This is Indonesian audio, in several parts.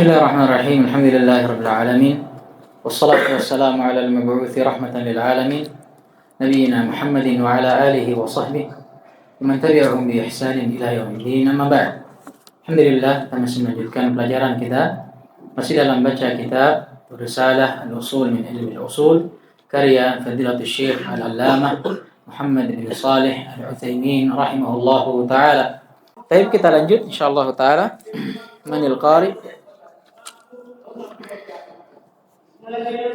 Bismillahirrahmanirrahim. Alhamdulillahirabbil alamin. Wassalatu wassalamu ala al-mab'uuthi rahmatan lil alamin. Nabiyyina Muhammadin wa ala alihi wa sahbihi wa man tabi'ahum bi ihsanin ila yaumiddin. Amma ba'd. Alhamdulillah, kita masih melanjutkan pelajaran kita masih dalam baca kitab Risalah Al-Usul min Ilmi Al-Usul karya Fadilatul Syekh Al-Allamah Muhammad bin Shalih Al-Utsaimin rahimahullahu taala. Baik, kita lanjut insyaallah taala. Manil qari?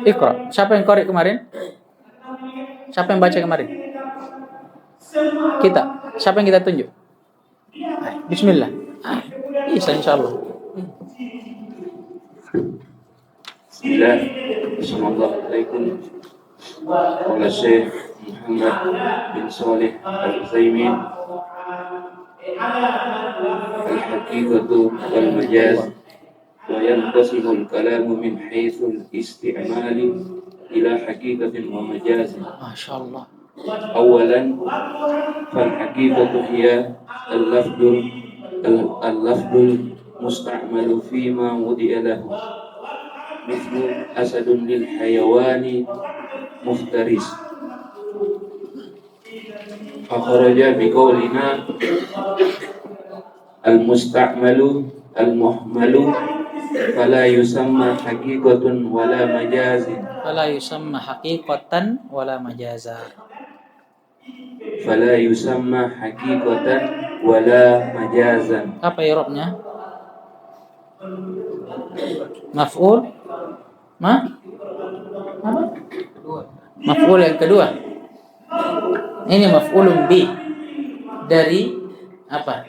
Iqra. Siapa yang qari kemarin? Siapa yang baca kemarin? Kita. Siapa yang kita tunjuk? Bismillah. Bisa insyaallah. Bismillah. Assalamualaikum. Qala Syekh Muhammad bin Shalih Al-Utsaimin. Al-haqiqatu wal majaz wa yanqasimu al-kalamu min haitsu al-isti'mali ila haqiqatin wa majazin. Masyaallah. Awalan fal-haqiqatu hiya al-lafdul musta'malu fima wudi'a lahu mithlu asadun lil hayawani muftaris. Akhraja biqaulina al-musta'malu al-muhmalu fala yusamma haqiqatun wala majazin. Fala yusamma haqiqatan wala majaza. Fala yusamma haqiqatan wala majazan. Apa i'rabnya? Maf'ul? Apa? Maf'ul yang kedua. Ini maf'ulun bi dari apa?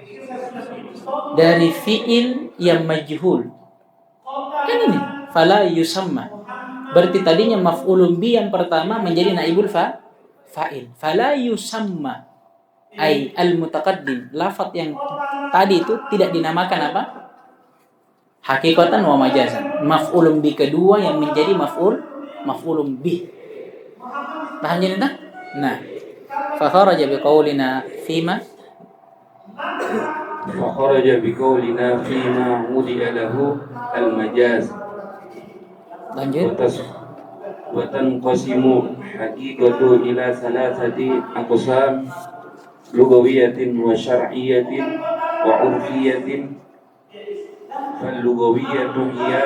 Dari fi'il yang majhul. Kan ini fala yusamma. Berarti tadinya maf'ulun bi yang pertama menjadi naibul fa'il. Fala yusamma ai al-mutaqaddim. Lafaz yang tadi itu tidak dinamakan apa? Hakikatan wa majazan. Maf'ulun bi kedua yang menjadi maf'ulun bi. Paham jadi tak? Nah, fa kharaja biqaulina fima wudi'a lahu al-majaz. Lanjut. Wa tanqasimu haqiqatu ila salasati aqsam lugawiyatin wa syar'iyyatin wa 'urfiyyatin. Fal-lugawiyatu hiya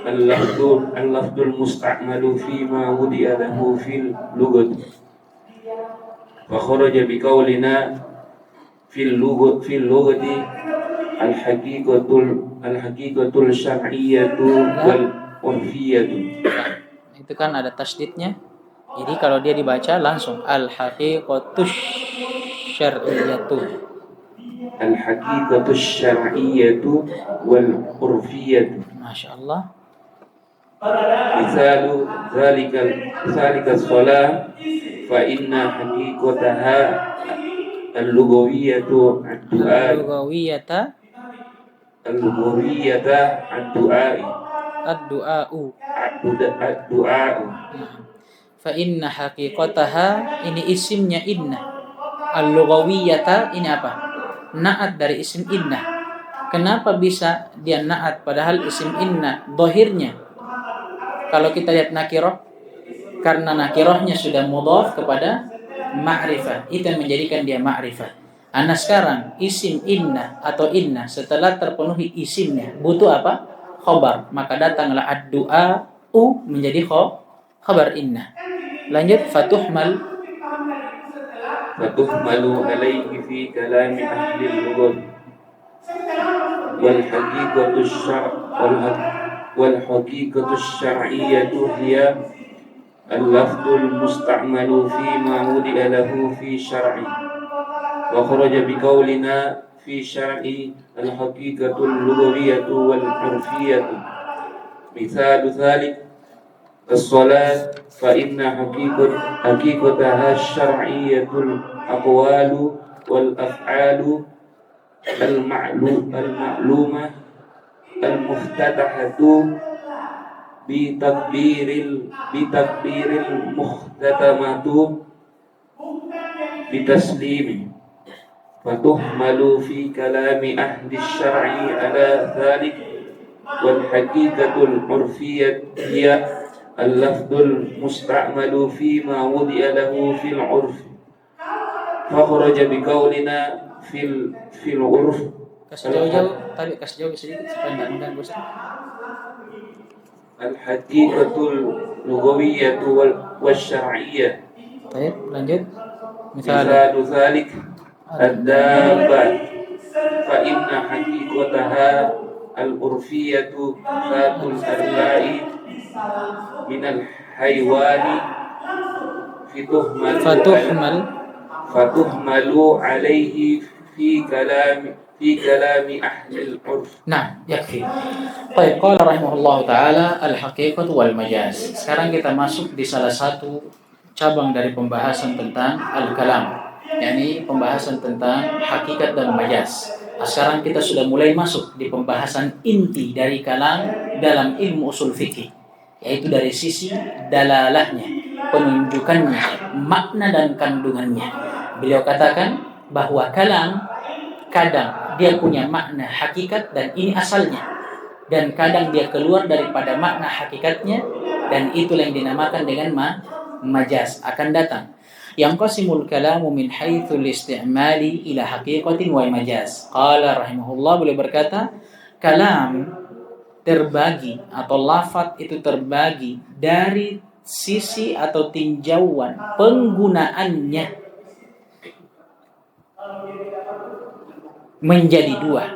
al-lafdul musta'malu fima wudi'a lahu fil lughati. Fa kharaja biqaulina fil lughati al-haqiqatul syar'iyyatu wal 'urfiyyatu. Itu kan ada tasdidnya. Jadi kalau dia dibaca langsung al-haqiqatus syar'iyyatu. Al-haqiqatus syar'iyyatu wal 'urfiyyatu. Masyaallah. Misalu zalika shalah fa inna haqiqataha al-lughawiyatu ad-du'a. Al-lughawiyata ad-du'a. Ad-du'a. Fa inna haqiqataha, ini isimnya inna. Al-lughawiyata ini apa? Na'at dari isim inna. Kenapa bisa dia na'at padahal isim inna dhahirnya? Kalau kita lihat nakirah, karena nakirahnya sudah mudhaf kepada ma'rifah, itu yang menjadikan dia ma'rifah. Nah sekarang isim inna atau inna setelah terpenuhi isimnya butuh apa? Khabar. Maka datanglah ad-du'a menjadi khabar inna. Lanjut, fatuhmalu alaihi fi kalami ahli al-lughah wal haqiqatu syar'iyyatu hiya al-lafdul musta'malu fi ma wudi'a lahu fi syar'i. Wa kharaja biqaulina fi syar'i al-haqiqatul lughawiyyatu wal 'urfiyyatu. Mithalu dzalik as-salat fa inna haqiqataha syar'iyyatul aqwalu wal af'alu al-ma'lumah al-muftatahatu bi takbiril muhtatamatu bi taslimi. Fatuhmalu fi kalami ahli syar'i ala dzalik والحقيقة العرفية هي اللفظ المستعمل فيما وضع له في العرف فخرج بقولنا في العرف. Kasih jauh-jauh, tapi kasih jauh sedikit supaya enggak mengganggu. الحقيقة اللغوية والشرعية. Baik, lanjut. مثال ذلك الدابة فإن حقيقتها العرفية ذات الأرباع من الحيوان فتهمل عليه في كلام أهل العرف. Nah, yakfi. Baik, qala rahimahullahu taala al-haqiqatu wal majaz. Sekarang kita masuk di salah satu cabang dari pembahasan tentang al-kalam, yakni pembahasan tentang hakikat dan majaz. Sekarang kita sudah mulai masuk di pembahasan inti dari kalam dalam ilmu usul fikih, yaitu dari sisi dalalahnya, penunjukannya, makna dan kandungannya. Beliau katakan bahwa kalam kadang dia punya makna hakikat dan ini asalnya, dan kadang dia keluar daripada makna hakikatnya, dan itulah yang dinamakan dengan majaz. Akan datang yang qasimul kalamu min haitsul istimali ila haqiqatin wa majaz. Qala rahimahullah, beliau berkata, kalam terbagi atau lafaz itu terbagi dari sisi atau tinjauan penggunaannya menjadi dua,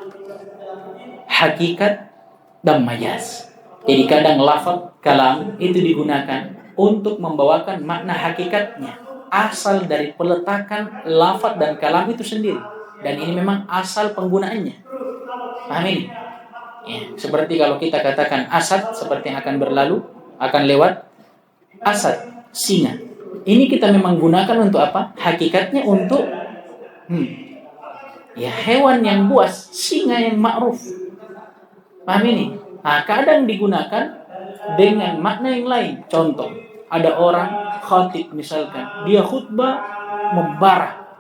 hakikat dan majaz. Jadi kadang lafaz kalam itu digunakan untuk membawakan makna hakikatnya, asal dari peletakan lafaz dan kalam itu sendiri, dan ini memang asal penggunaannya. Paham ini? Ya, seperti kalau kita katakan asad, seperti yang akan berlalu, akan lewat, asad, singa. Ini kita memang gunakan untuk apa? Hakikatnya untuk ya hewan yang buas, singa yang ma'ruf. Paham ini? Nah, kadang digunakan dengan makna yang lain. Contoh, ada orang khatib misalkan, dia khutbah membara,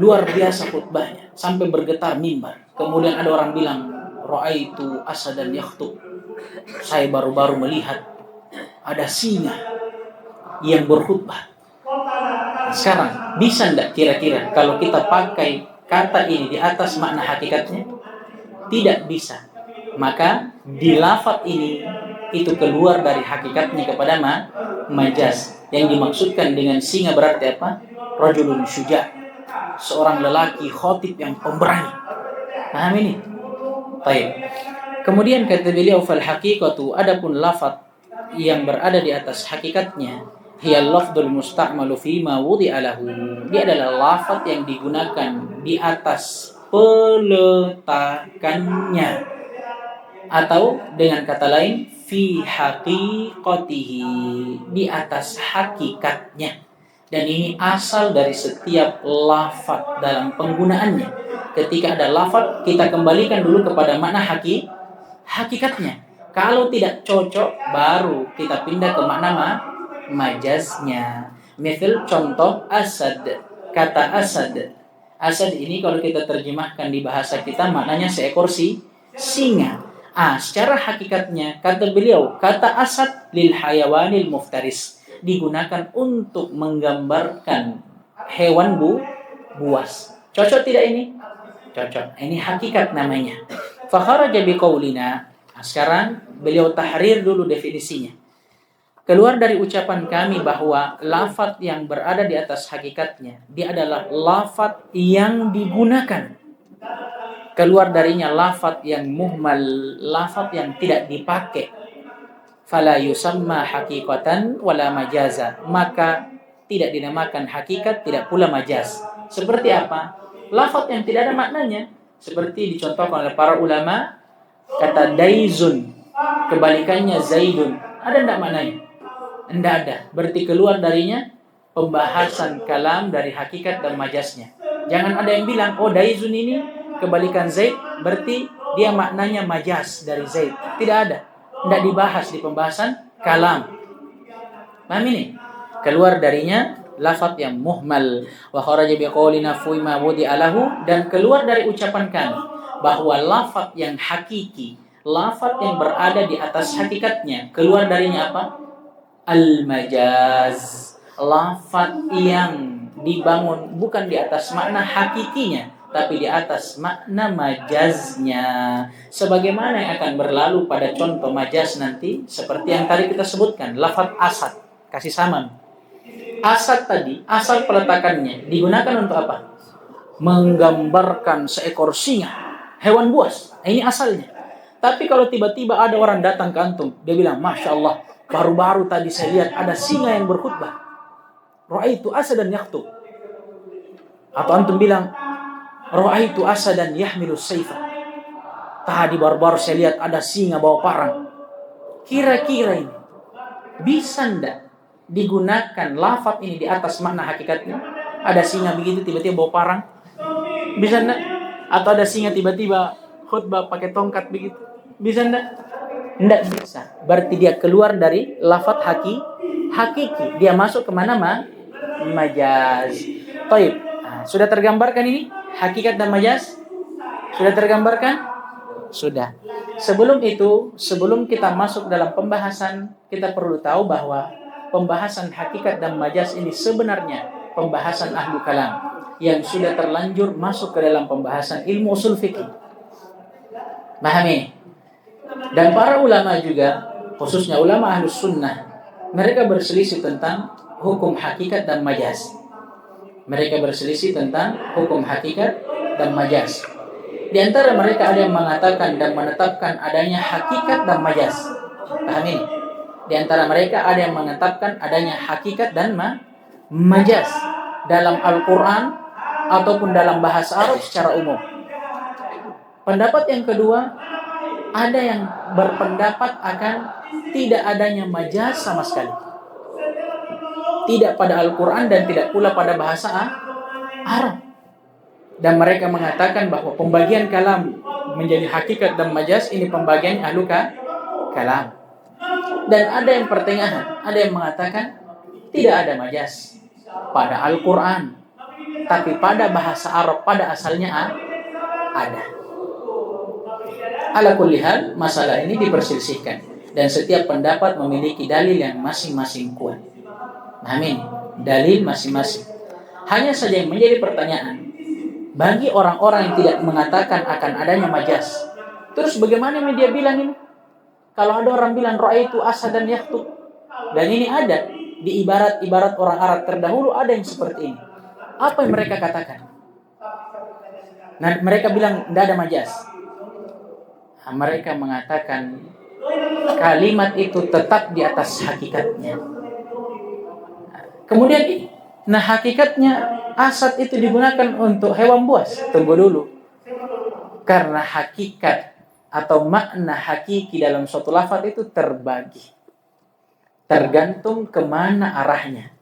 luar biasa khutbahnya sampai bergetar mimbar. Kemudian ada orang bilang, ra'aitu asadan yakhtub, saya baru-baru melihat ada singa yang berkhutbah. Sekarang bisa enggak kira-kira kalau kita pakai kata ini di atas makna hakikatnya? Tidak bisa. Maka di lafaz ini itu keluar dari hakikatnya kepada majaz. Yang dimaksudkan dengan singa berarti apa? Rajulun syuja', seorang lelaki khatib yang pemberani. Paham ini? Baik. Kemudian kata beliau, fal haqiqatu, adapun lafaz yang berada di atas hakikatnya, hiya lafdzul musta'malu fi ma wudi'a lahu. Dia adalah lafaz yang digunakan di atas peletakannya, atau dengan kata lain fi haqiqatihi, di atas hakikatnya. Dan ini asal dari setiap lafaz dalam penggunaannya. Ketika ada lafaz, kita kembalikan dulu kepada makna hakikatnya. Kalau tidak cocok, baru kita pindah ke makna majaznya. Misal contoh asad, kata asad. Asad ini kalau kita terjemahkan di bahasa kita maknanya seekor singa. Secara hakikatnya kata beliau, kata asad lil hayawanil muftaris, digunakan untuk menggambarkan hewan buas. Cocok tidak ini? Cocok. Ini hakikat namanya. Fa kharaja biqaulina. Sekarang beliau tahrir dulu definisinya. Keluar dari ucapan kami bahwa lafaz yang berada di atas hakikatnya, dia adalah lafaz yang digunakan. Keluar darinya lafaz yang muhmal, lafaz yang tidak dipakai. Fala yusamma haqiqatan wala majaza, maka tidak dinamakan hakikat, tidak pula majaz. Seperti apa? Lafaz yang tidak ada maknanya, seperti dicontohkan oleh para ulama, kata daizun, kebalikannya zaidun. Ada enggak maknanya? Enggak ada. Berarti keluar darinya pembahasan kalam dari hakikat dan majaznya. Jangan ada yang bilang, oh daizun ini kebalikan zaid, berarti dia maknanya majaz dari zaid. Tidak ada. Enggak dibahas di pembahasan kalam. Paham ini? Keluar darinya lafaz yang muhmal. Wa kharaja biqaulina fi ma wudi'a lahu, dan keluar dari ucapan kami bahwa lafaz yang hakiki lafaz yang berada di atas hakikatnya. Keluar darinya apa? Al-majaz. Lafaz yang dibangun bukan di atas makna hakikinya, tapi di atas makna majaznya. Sebagaimana yang akan berlalu pada contoh majaz nanti, seperti yang tadi kita sebutkan, lafaz asad, kasih saman. Asad tadi, asal peletakannya digunakan untuk apa? Menggambarkan seekor singa, hewan buas. Ini asalnya. Tapi kalau tiba-tiba ada orang datang ke antum, dia bilang, Masya Allah, baru-baru tadi saya lihat ada singa yang berkhutbah. Ra'aitu asadan yaktub. Atau antum bilang, Ra'aitu asadan yahmilu sayfa. Tadi baru-baru saya lihat ada singa bawa parang. Kira-kira ini bisa ndak digunakan lafaz ini di atas makna hakikatnya? Ada singa begitu tiba-tiba bawa parang, bisa ndak? Atau ada singa tiba-tiba khutbah pakai tongkat begitu, bisa ndak? Ndak bisa. Berarti dia keluar dari lafaz hakiki. Dia masuk ke mana majaz. Taib. Sudah tergambarkan ini hakikat dan majaz? Sudah tergambarkan? Sudah. Sebelum itu, sebelum kita masuk dalam pembahasan, kita perlu tahu bahwa pembahasan hakikat dan majaz ini sebenarnya pembahasan ahlu kalam yang sudah terlanjur masuk ke dalam pembahasan ilmu usul fikih. Pahami? Dan para ulama juga, khususnya ulama ahlus sunnah, mereka berselisih tentang hukum hakikat dan majaz. Mereka berselisih tentang hukum hakikat dan majaz. Di antara mereka ada yang mengatakan dan menetapkan adanya hakikat dan majaz. Paham ini? Di antara mereka ada yang menetapkan adanya hakikat dan majaz dalam Al-Quran ataupun dalam bahasa Arab secara umum. Pendapat yang kedua, ada yang berpendapat akan tidak adanya majaz sama sekali. Tidak pada Al-Quran dan tidak pula pada bahasa Arab. Dan mereka mengatakan bahwa pembagian kalam menjadi hakikat dan majaz ini pembagian ahlu kalam. Dan ada yang pertengahan, ada yang mengatakan tidak ada majaz pada Al-Quran, tapi pada bahasa Arab pada asalnya ada. Ala kulli hal, masalah ini diperselisihkan dan setiap pendapat memiliki dalil yang masing-masing kuat. Amin. Dalil masing-masing. Hanya saja yang menjadi pertanyaan, bagi orang-orang yang tidak mengatakan akan adanya majaz, terus bagaimana dia bilang ini? Kalau ada orang bilang ra'aitu asadan yaktub, dan ini ada di ibarat-ibarat orang Arab terdahulu ada yang seperti ini. Apa yang mereka katakan? Nah, mereka bilang tidak ada majaz. Nah, mereka mengatakan kalimat itu tetap di atas hakikatnya. Kemudian, nah hakikatnya asad itu digunakan untuk hewan buas. Tunggu dulu. Karena hakikat atau makna hakiki dalam suatu lafaz itu terbagi. Tergantung kemana arahnya.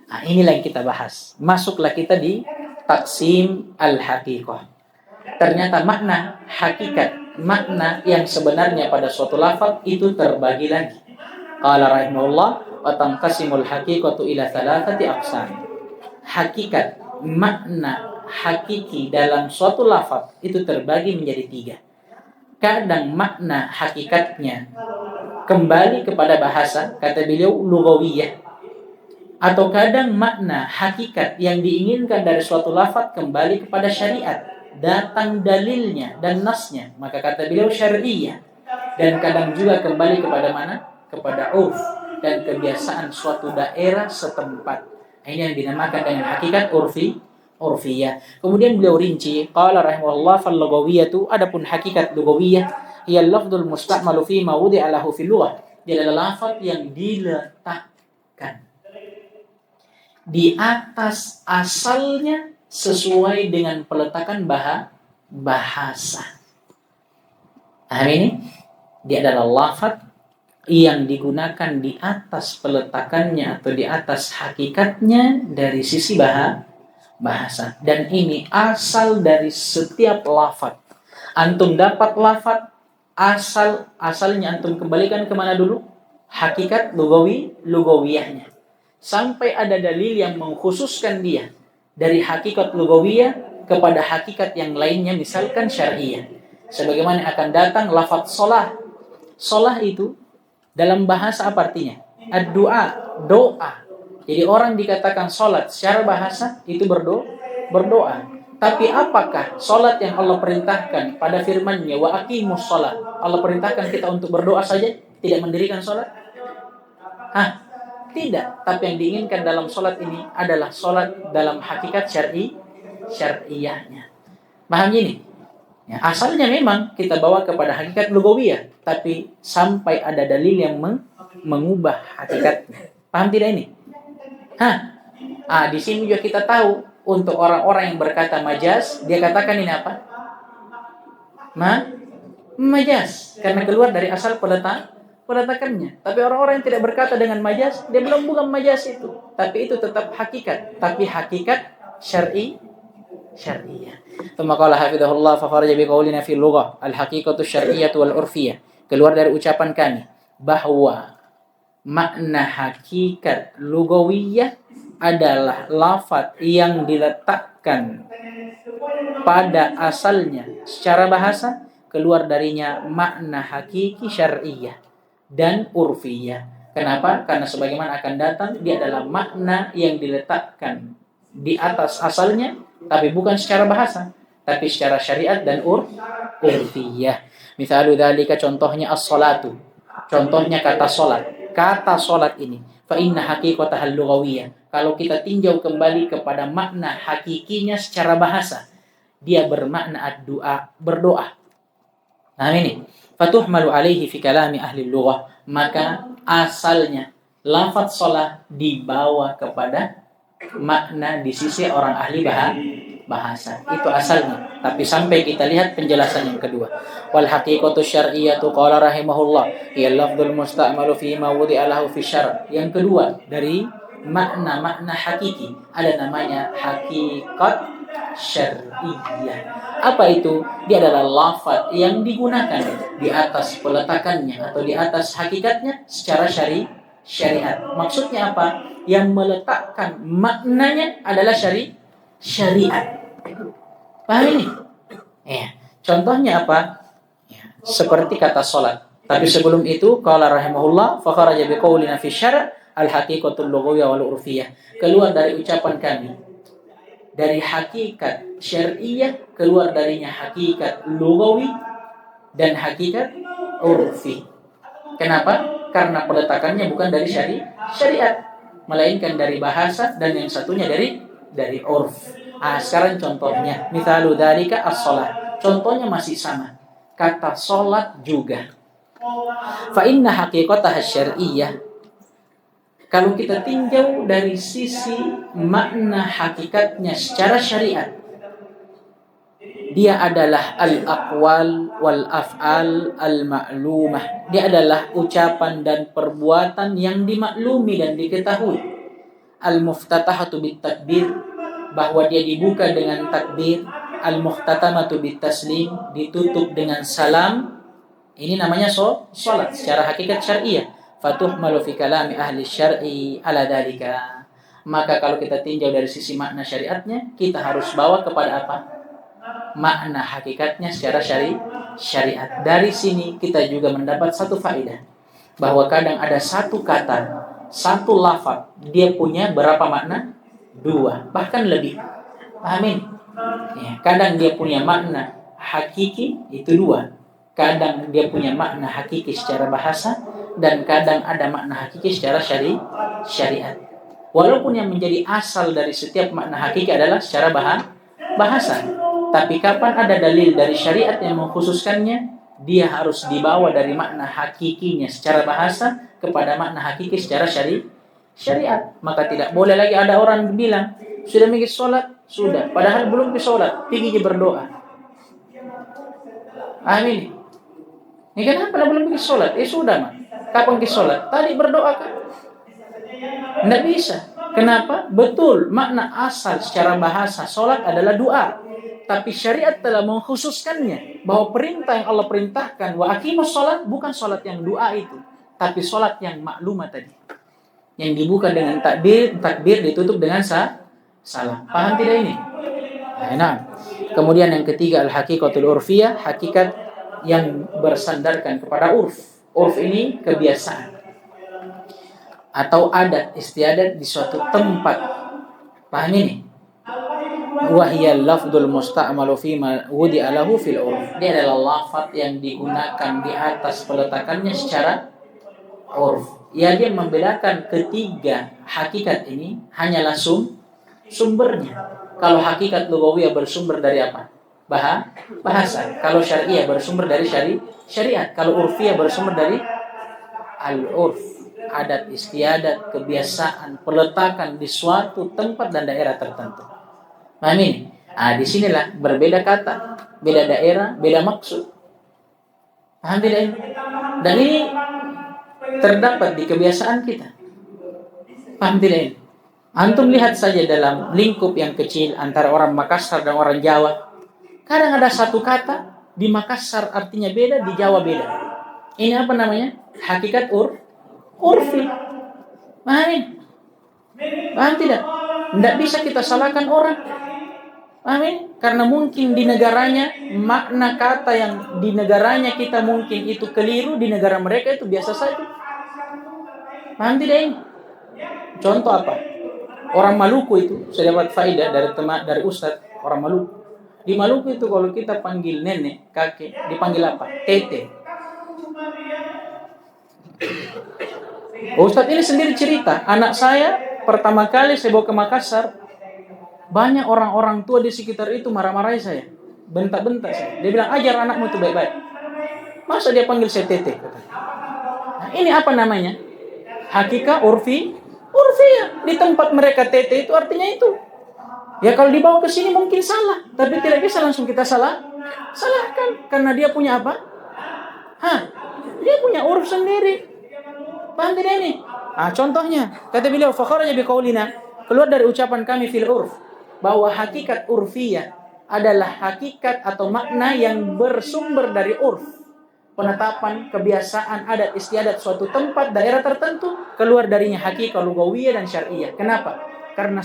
Nah, inilah yang kita bahas. Masuklah kita di taksim al-haqiqah. Ternyata makna hakikat, makna yang sebenarnya pada suatu lafaz itu terbagi lagi. Qala rahimahullah wa tanqasimul haqiqatu ila thalathati aqsam. Hakikat, makna hakiki dalam suatu lafaz itu terbagi menjadi 3. Kadang makna hakikatnya kembali kepada bahasa, kata beliau lughawiyah. Atau kadang makna hakikat yang diinginkan dari suatu lafaz kembali kepada syariat, datang dalilnya dan nasnya, maka kata beliau syar'iyah. Dan kadang juga kembali kepada mana? Kepada urf dan kebiasaan suatu daerah setempat. Ini yang dinamakan dengan hakikat urfiyah. Kemudian beliau rinci, qala rahimahullah fal lughawiyatu, adapun hakikat lughawiyah hiya al-lafdhul musta'malu fi ma wudi'a lahu fil lughah. Dia adalah lafaz yang diletakkan di atas asalnya sesuai dengan peletakan bahasa. Nah, ini dia adalah lafaz yang digunakan di atas peletakannya atau di atas hakikatnya dari sisi bahasa. Dan ini asal dari setiap lafaz. Antum dapat lafaz, asalnya antum kembalikan kemana dulu? Hakikat lughawiyahnya. Sampai ada dalil yang mengkhususkan dia dari hakikat lughawiyah kepada hakikat yang lainnya, misalkan syar'iyah. sebagaimana akan datang lafaz shalah. Shalah itu dalam bahasa apa artinya? Ad-du'a, doa. Jadi orang dikatakan salat secara bahasa itu berdoa. Tapi apakah salat yang Allah perintahkan pada firman-Nya wa aqimus shalah? Allah perintahkan kita untuk berdoa saja, tidak mendirikan salat? Tidak. Tapi yang diinginkan dalam salat ini adalah salat dalam hakikat syar'iyahnya. Paham ini? Ya, asalnya memang kita bawa kepada hakikat lugawiyah, tapi sampai ada dalil yang mengubah hakikatnya. Paham tidak ini? Di sini juga kita tahu untuk orang-orang yang berkata majaz, dia katakan ini apa? Majaz, karena keluar dari asal peletakannya. Tapi orang-orang yang tidak berkata dengan majaz, dia belum bukan majaz itu, tapi itu tetap hakikat, tapi hakikat syar'iyah. Tsumma qala hafidhahullah fa kharaja bi qaulina fi lughah al-haqiqatu syar'iyyah wal urfiyah. Keluar dari ucapan kami bahwa makna hakikat lugawiyah adalah lafaz yang diletakkan pada asalnya secara bahasa, keluar darinya makna hakiki syar'iyah dan urfiyah. Kenapa? Karena sebagaimana akan datang, dia adalah makna yang diletakkan di atas asalnya, tapi bukan secara bahasa, tapi secara syariat dan urfiyah. Misalnya dzalika, contohnya as-salatu. Contohnya kata salat. Kata salat ini, fa inna haqiqatahal lughawiyah. Kalau kita tinjau kembali kepada makna hakikinya secara bahasa, dia bermakna ad-du'a, berdoa. Nah ini, fatuhmalu alaihi fi kalami ahli lughah. Maka asalnya lafaz salat dibawa kepada makna di sisi orang ahli bahasa. Itu asalnya. Tapi sampai kita lihat penjelasan yang kedua. Wal haqiqatu syar'iyyatu qala rahimahullah hiya lafdzul musta'malu fi ma wudi'a lahu fi syar'. Yang kedua dari makna-makna hakiki ada namanya hakikat syar'iyyah. Apa itu? Dia adalah lafaz yang digunakan di atas peletakannya atau di atas hakikatnya secara syariat. Maksudnya apa? Yang meletakkan maknanya adalah syariat. Paham ini? Ya. Contohnya apa? Ya. Seperti kata salat. Tapi sebelum itu, qala rahimahullah fa kharaja bi qaulina fi syar' al-haqiqatul lughawiyyah wal urfiyah. Keluar dari ucapan kami. Dari hakikat syar'iyah keluar darinya hakikat lughawi dan hakikat urfi. Kenapa? Karena peletakannya bukan dari syariat, melainkan dari bahasa, dan yang satunya dari urf. Sekarang contohnya, mithalu dzalika as-shalah. Contohnya masih sama. Kata salat juga. Fa inna haqiqataha syar'iyyah. Kalau kita tinjau dari sisi makna hakikatnya secara syariat, dia adalah al-aqwal wal af'al al-ma'lumah. Dia adalah ucapan dan perbuatan yang dimaklumi dan diketahui. Al-muftatahatu bit takbir, bahwa dia dibuka dengan takbir. Al-mukhtatamatu bit taslim, ditutup dengan salam. Ini namanya salat secara hakikat syariah. Fatuhmalu fi kalami ahli syar'i ala dzalika. Maka kalau kita tinjau dari sisi makna syariatnya, kita harus bawa kepada apa? Makna hakikatnya secara syariat. Dari sini kita juga mendapat satu faedah, bahwa kadang ada satu kata, satu lafaz, dia punya berapa makna? 2, bahkan lebih. Amin. Ya, kadang dia punya makna hakiki itu 2. Kadang dia punya makna hakiki secara bahasa, dan kadang ada makna hakiki secara syariat. Walaupun yang menjadi asal dari setiap makna hakiki adalah secara bahasa. Tapi kapan ada dalil dari syariat yang mengkhususkannya, dia harus dibawa dari makna hakikinya secara bahasa kepada makna hakiki secara syariat. Maka tidak boleh lagi ada orang bilang, sudah pergi sholat? Sudah. Padahal belum pergi sholat, pergi berdoa. Amin. Ini kenapa belum pergi sholat? Sudah mah. Kapan pergi sholat? Tadi berdoa kan? Tidak bisa. Kenapa? Betul, makna asal secara bahasa sholat adalah doa. Tapi syariat telah mengkhususkannya, bahwa perintah yang Allah perintahkan wa aqimus shalah bukan salat yang doa itu, tapi salat yang maklumah tadi, yang dibuka dengan takbir ditutup dengan salam. Paham tidak ini? Nah, Kemudian yang ketiga al-haqiqatul urfiyah, hakikat yang bersandarkan kepada urf. Urf ini kebiasaan atau adat istiadat di suatu tempat. Paham ini? Wa hiya lafdzul musta'malu fi ma wudi'a lahu fil urf. Dia adalah lafaz yang digunakan di atas peletakannya secara urf. Ya, dia membedakan ketiga hakikat ini hanyalah sumbernya. Kalau hakikat lugawiyah bersumber dari apa? Bahasa. Kalau syariah bersumber dari syariat. Kalau urfiyah bersumber dari al-urf, adat istiadat, kebiasaan, peletakan di suatu tempat dan daerah tertentu. Paham ini? Di sinilah berbeda kata, beda daerah, beda maksud. Paham tidak ini? Dan ini terdapat di kebiasaan kita. Paham tidak ini? Antum lihat saja dalam lingkup yang kecil antara orang Makassar dan orang Jawa. Kadang ada satu kata di Makassar artinya beda, di Jawa beda. Ini apa namanya? Hakikat urfi. Paham? Paham tidak? Tidak bisa kita salahkan orang. Paham? Karena mungkin di negaranya makna kata yang di negaranya kita mungkin itu keliru, di negara mereka itu biasa saja. Paham tidak ini? Contoh apa? Orang Maluku itu, saya dapat faedah dari Ustadz orang Maluku. Di Maluku itu kalau kita panggil nenek, kakek, dipanggil apa? Tete. Ustadz ini sendiri cerita, anak saya pertama kali saya bawa ke Makassar, banyak orang-orang tua di sekitar itu marah-marahi saya, bentak-bentak saya. Dia bilang, ajar anakmu itu baik-baik. Masa dia panggil saya Tete? Nah, ini apa namanya? Hakikat urfiyah. Di tempat mereka Tete itu artinya itu. Ya kalau dibawa ke sini mungkin salah, tapi tidak bisa langsung kita salahkan karena dia punya apa? Dia punya urf sendiri. Paham tidak ini? Contohnya, kata beliau, fakharaja biqaulina, keluar dari ucapan kami fil urf, bahwa hakikat urfiyah adalah hakikat atau makna yang bersumber dari urf. Penetapan, kebiasaan, adat istiadat suatu tempat, daerah tertentu, keluar darinya hakikat lugawiyah dan syariah. Kenapa? Karena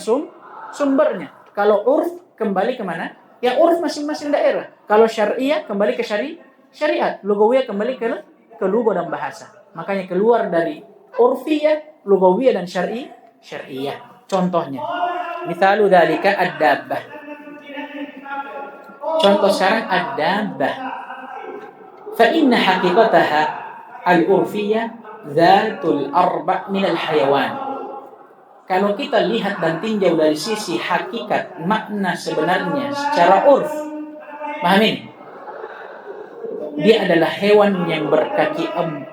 sumbernya. Kalau urf kembali kemana? Ya urf masing-masing daerah. Kalau syariah kembali ke syariat. Lugawiyah kembali ke lugo dan bahasa. Makanya keluar dari urfiyah, lugawiyah dan syariah. Contohnya, misalu dzalika ad-dabbah. Contoh sekarang ad-dabbah. Fa inna haqiqataha al-urfiyah dzatul arba' min al-hayawan. Kalau kita lihat dan tinjau dari sisi hakikat makna sebenarnya secara urf, paham ini? Dia adalah hewan yang berkaki 4.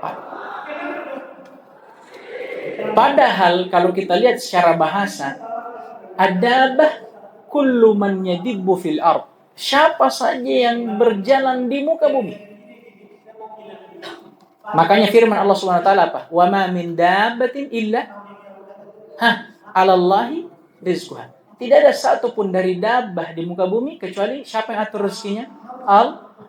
Padahal kalau kita lihat secara bahasa, adabah kullu man yadibbu fil ard. Siapa saja yang berjalan di muka bumi. Makanya firman Allah Subhanahu wa taala apa? Wa ma min dabbatin illa 'alallahi rizquha. Tidak ada satu pun dari dabbah di muka bumi kecuali siapa yang atur rezekinya?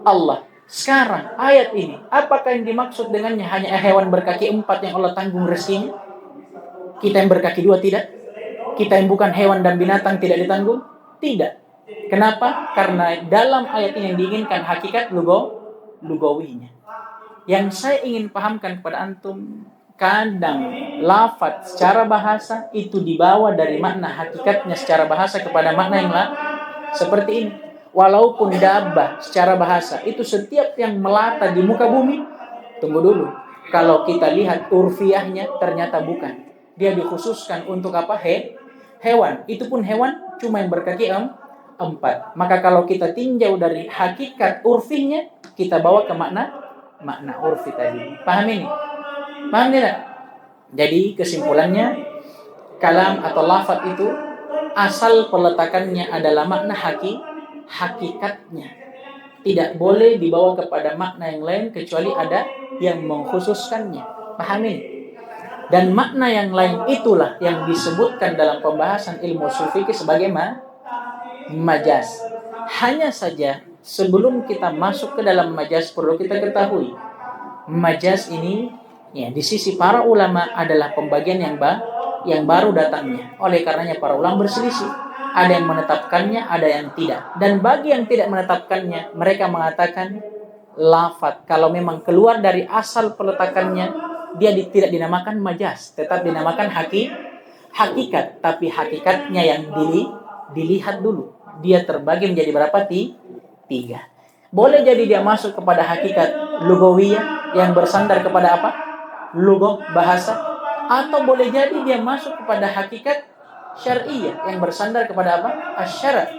Allah. Sekarang ayat ini, apakah yang dimaksud dengannya hanya hewan berkaki 4 yang Allah tanggung rezekinya? Kita yang berkaki 2 tidak? Kita yang bukan hewan dan binatang tidak ditanggung? Tidak. Kenapa? Karena dalam ayat ini yang diinginkan hakikat lugawinya. Yang saya ingin pahamkan kepada antum, kadang lafaz secara bahasa itu dibawa dari makna hakikatnya secara bahasa kepada makna yang lain. Seperti ini. Walaupun dabbah secara bahasa itu setiap yang melata di muka bumi. Tunggu dulu. Kalau kita lihat urfiyahnya ternyata bukan. Dia dikhususkan untuk apa? Hewan. Itu pun hewan cuma yang berkaki 4. Maka kalau kita tinjau dari hakikat urfinya, kita bawa ke makna urfi tadi. Paham ini? Paham tidak? Jadi kesimpulannya, kalam atau lafaz itu asal peletakannya adalah makna hakikatnya. Tidak boleh dibawa kepada makna yang lain kecuali ada yang mengkhususkannya. Paham ini? Dan makna yang lain itulah yang disebutkan dalam pembahasan ilmu ushul fikih sebagai majaz. Hanya saja sebelum kita masuk ke dalam majaz perlu kita ketahui majaz ini ya di sisi para ulama adalah pembagian yang baru datangnya. Oleh karenanya para ulama berselisih. ada yang menetapkannya, ada yang tidak. Dan bagi yang tidak menetapkannya, mereka mengatakan lafadz kalau memang keluar dari asal peletakannya, dia tidak dinamakan majaz, tetap dinamakan hakikat. Tapi hakikatnya yang dilihat dulu. Dia terbagi menjadi berapa? Tiga. Boleh jadi dia masuk kepada hakikat lugawiyah yang bersandar kepada apa? Lugah, bahasa. Atau boleh jadi dia masuk kepada hakikat syariah yang bersandar kepada apa?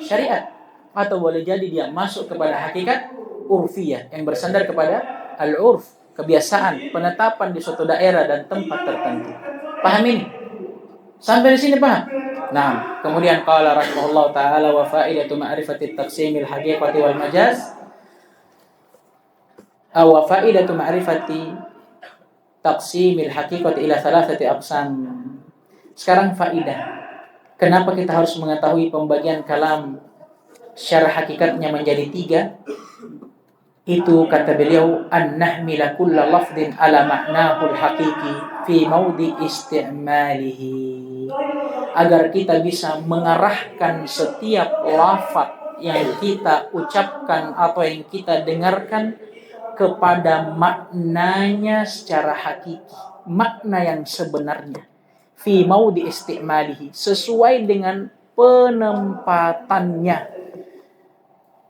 Syariat. Atau boleh jadi dia masuk kepada hakikat urfiyah yang bersandar kepada al-urf, kebiasaan, penetapan di suatu daerah dan tempat tertentu. Paham ini? Sampai di sini paham? Nah, kemudian qala rahimahullah taala wa faidatu ma'rifati taqsimil haqiqati wal majaz aw faidatu ma'rifati taqsimil haqiqati ila thalathati aqsam. Sekarang faidah. Kenapa kita harus mengetahui pembagian kalam secara hakikatnya menjadi tiga? Itu kata beliau, an nahmila kulla lafdhin ala ma'nahu al-haqiqi fi maudi istimalihi, agar kita bisa mengarahkan setiap lafaz yang kita ucapkan atau yang kita dengarkan kepada maknanya secara hakiki, makna yang sebenarnya, fi maudi istimalihi, sesuai dengan penempatannya.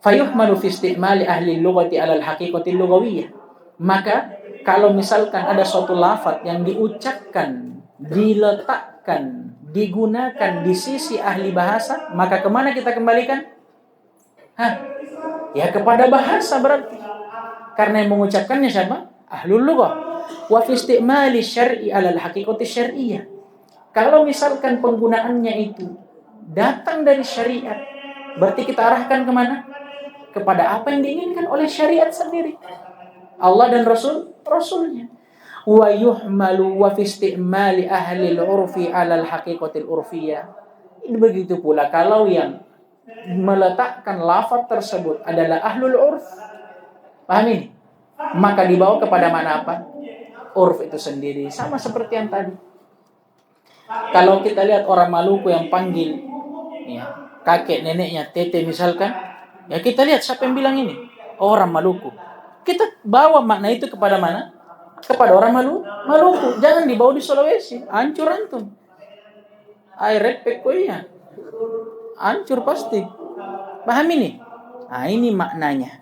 Fayuhmalu fi istimali ahli lughati ala al-haqiqati lughawiyah. Maka kalau misalkan ada suatu lafaz yang diucapkan, diletakkan, digunakan di sisi ahli bahasa, maka kemana kita kembalikan? Ya kepada bahasa berarti. Karena yang mengucapkannya siapa? Ahlul lughah. Wa fi istimali syar'i ala al-haqiqati syar'iyyah. Kalau misalkan penggunaannya itu datang dari syariat, berarti kita arahkan kemana? Kepada apa yang diinginkan oleh syariat sendiri, Allah dan Rasulnya. Wa yuhmalu wa fi istimali ahli al-urfi ala al-haqiqati al-urfiyah. Ini begitu pula kalau yang meletakkan lafaz tersebut adalah ahlul urf. Paham ini? Maka dibawa kepada mana apa? Urf itu sendiri. Sama seperti yang tadi. Kalau kita lihat orang Maluku yang panggil kakek neneknya tete misalkan, ya kita lihat siapa yang bilang ini? Orang Maluku. Kita bawa makna itu kepada mana? Kepada orang Maluku. Jangan dibawa di Sulawesi. Hancur antum. Air repek koya. Hancur pasti. Paham ini? Nah, ini maknanya.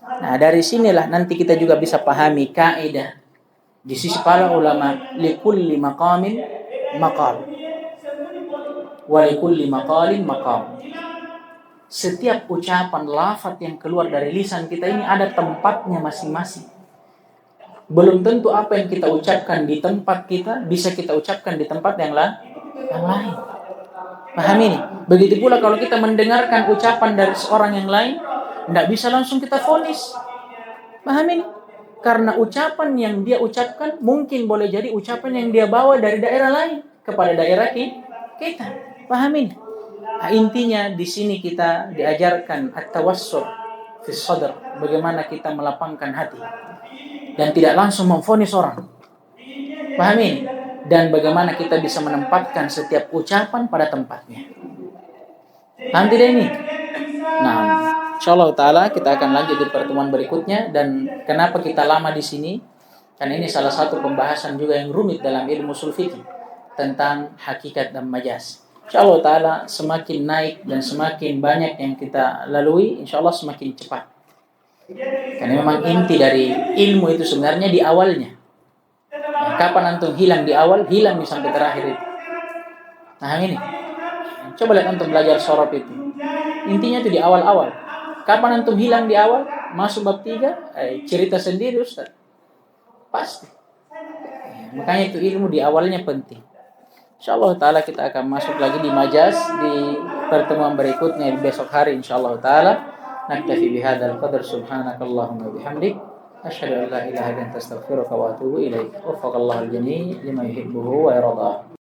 Nah, dari sinilah nanti kita juga bisa pahami kaidah di sisi para ulama, likulli maqamin maqal wa likulli maqalin maqam. Setiap ucapan lafaz yang keluar dari lisan kita ini ada tempatnya masing-masing. Belum tentu apa yang kita ucapkan di tempat kita bisa kita ucapkan di tempat yang lain. Paham ini? Begitu pula kalau kita mendengarkan ucapan dari seorang yang lain, tidak bisa langsung kita vonis. Paham ini? Karena ucapan yang dia ucapkan mungkin boleh jadi ucapan yang dia bawa dari daerah lain kepada daerah kita. Paham ini? Nah, intinya di sini kita diajarkan at-tawassul fi sadr, bagaimana kita melapangkan hati dan tidak langsung memvonis orang. Paham ini? Dan bagaimana kita bisa menempatkan setiap ucapan pada tempatnya. Paham tidak ini? Nah, insyaallah taala kita akan lanjut di pertemuan berikutnya. Dan kenapa kita lama di sini? Karena ini salah satu pembahasan juga yang rumit dalam ilmu ushul fikih tentang hakikat dan majaz. Insyaallah taala semakin naik dan semakin banyak yang kita lalui, insyaallah semakin cepat. Karena memang inti dari ilmu itu sebenarnya di awalnya. Kapan antum hilang di awal, hilang sampai terakhir itu. Nah ini, coba lihat antum belajar sorof itu. Intinya itu di awal-awal. Kapan antum hilang di awal, masuk bab 3, cerita sendiri Ustaz. Pasti. Makanya itu ilmu di awalnya penting. InsyaAllah ta'ala kita akan masuk lagi di majaz di pertemuan berikutnya besok hari insyaAllah ta'ala. Naktafi bihadzal qadar, subhanakallahumma bihamdik, asyhadu an la ilaha illa anta astaghfiruka wa atubu ilaik. Waffaqallahu al-jami' lima yuhibbuhu wa yardah.